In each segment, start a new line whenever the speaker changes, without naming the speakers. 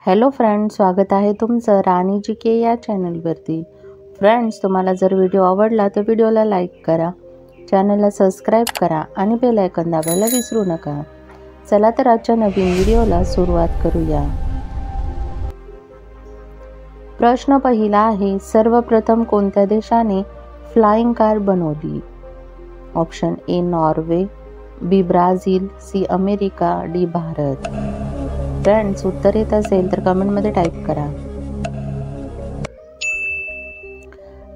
Hello friends, स्वागत आहे तुमचं राणी जी के या चॅनलवरती। फ्रेंड्स, तुम्हाला जर व्हिडिओ आवडला तर व्हिडिओला लाईक करा, चॅनलला सबस्क्राईब करा आणि बेल आयकॉन दाबायला विसरू नका। चला तर आजच्या नवीन व्हिडिओला सुरुवात करूया। प्रश्न पहिला आहे, सर्वप्रथम कोणत्या देशाने फ्लाइंग कार बनवली? Option A Norway, B Brazil, C America, D Bharat. Friends, उत्तर येत असेल तर कमेंटमध्ये टाईप करा।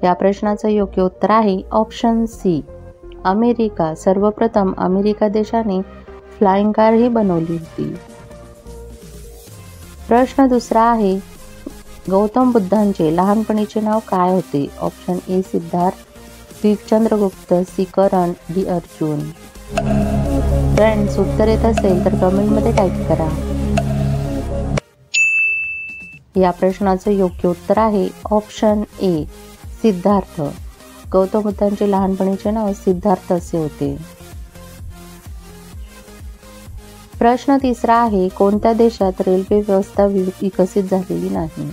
या प्रश्नाचं योग्य उत्तर आहे ऑप्शन सी अमेरिका। सर्वप्रथम अमेरिका देशाने फ्लाइंग कार ही बनवली होती। प्रश्न दुसरा आहे, गौतम बुद्धांचे लहानपणीचे नाव काय होते? Option A Siddharth, B Chandragupta, C Karan, D Arjun. Friends, उत्तर येत असेल तर कमेंटमध्ये टाईप करा। या प्रश्नाचं योग्य उत्तर आहे ऑप्शन ए सिद्धार्थ। गौतम बुद्धांचे लहानपणीचे नाव सिद्धार्थ असे होते। प्रश्न तिसरा आहे, कोणत्या देशात रेल्वे व्यवस्था विकसित झालेली नाही?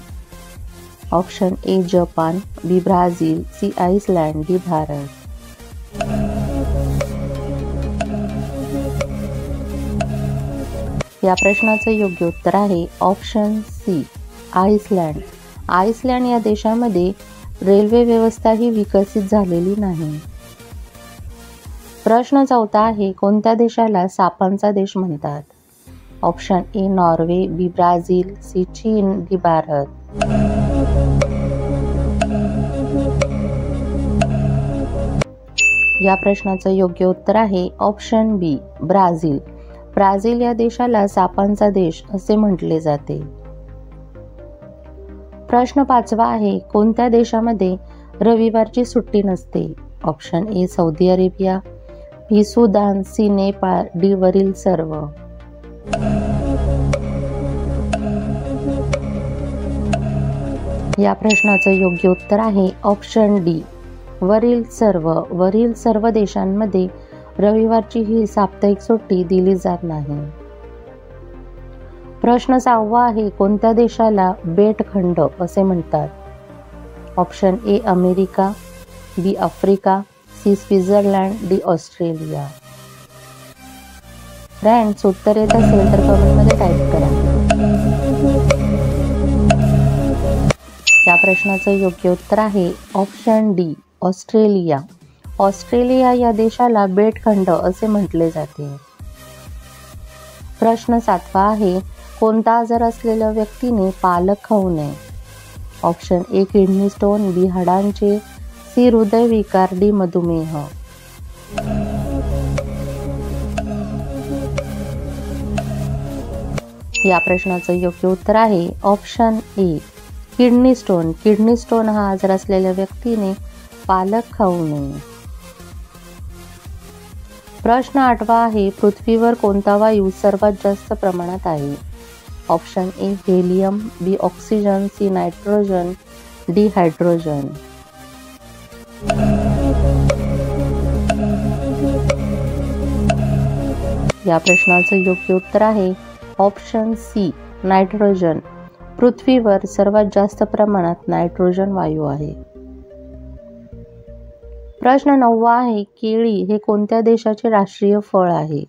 Option A Japan, B Brazil, C Iceland, D Bharat. या प्रश्नाचं योग्य उत्तर आहे ऑप्शन सी आइसलँड। आइसलँड या देशामध्ये रेल्वे व्यवस्था ही विकसित झालेली नाही। प्रश्न चौथा आहे, कोणत्या देशाला सापांचा देश म्हणतात? Option A Norway, B Brazil, C चीन, डी भारत। या प्रश्नाचं योग्य उत्तर आहे ऑप्शन बी ब्राझील। ब्राझील या देशाला सापांचा देश असे म्हटले जाते। प्रश्न पाचवा आहे, कोणत्या देशामध्ये रविवारची सुट्टी नसते? Option A Saudi Arabia, B Sudan, C Nepal, D वरील सर्व। या प्रश्नाचं योग्य उत्तर आहे ऑप्शन डी वरील सर्व। वरील सर्व देशांमध्ये रविवारची ही साप्ताहिक सुट्टी दिली जात नाही। प्रश्न सहावा आहे, कोणत्या देशाला बेटखंड असे म्हणतात? Option A America, B Africa, C Switzerland, D Australia. Friends, उत्तर येत असेल तर कमेंटमध्ये टाईप करा। या प्रश्नाचं योग्य उत्तर आहे ऑप्शन डी ऑस्ट्रेलिया। ऑस्ट्रेलिया या देशाला बेटखंड असे म्हटले जाते। प्रश्न सातवा आहे, कोणता आजार असलेल्या व्यक्तीने पालक खाऊ नये? Option A kidney stone, B हाडांचे, सी हृदयविकार, डी मधुमेह। या प्रश्नाचं योग्य उत्तर आहे option A kidney stone. Kidney stone हा आजार असलेल्या व्यक्तीने पालक खाऊ नये। प्रश्न आठवा आहे, पृथ्वीवर कोणता वायू सर्वात जास्त प्रमाणात आहे? Option A helium, B oxygen, C nitrogen, D hydrogen. या प्रश्नाचं योग्य उत्तर आहे ऑप्शन सी नायट्रोजन। पृथ्वीवर सर्वात जास्त प्रमाणात नायट्रोजन वायू आहे। प्रश्न नववा आहे, केळी हे कोणत्या देशाचे राष्ट्रीय फळ आहे?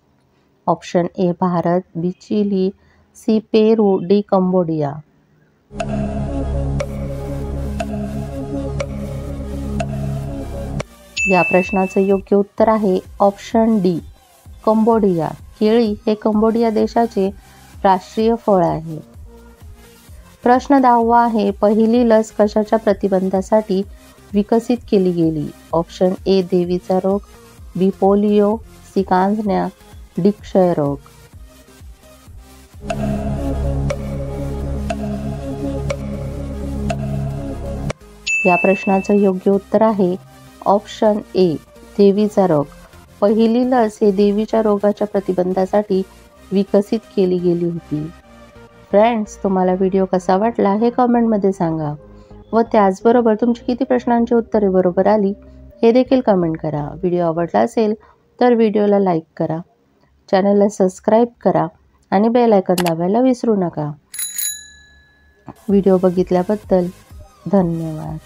Option A Bharat, B Chile, C Peru, D Cambodia. या प्रश्नाचं योग्य उत्तर आहे ऑप्शन डी कंबोडिया। केळी हे कंबोडिया देशाचे राष्ट्रीय फळ आहे। प्रश्न 10वा आहे, पहिली लस कशाच्या प्रतिबंधासाठी विकसित केली गेली? ऑप्शन ए देवीचा रोग, बी पोलिओ, सी कांजण्या, डी क्षयरोग। या प्रश्नाचं योग्य उत्तर आहे ऑप्शन ए देवीचा रोग। पहिली लस हे देवीच्या रोगाच्या प्रतिबंधासाठी विकसित केली गेली होती। फ्रेंड्स, तुम्हाला व्हिडिओ कसा वाटला हे कमेंटमध्ये सांगा व त्याचबरोबर तुमची किती प्रश्नांची उत्तरे बरोबर आली हे देखील कमेंट करा। व्हिडिओ आवडला असेल तर व्हिडिओला लाईक करा, चॅनलला सबस्क्राईब करा आणि बेल आयकॉन दाबायला विसरू नका। व्हिडिओ बघितल्याबद्दल धन्यवाद.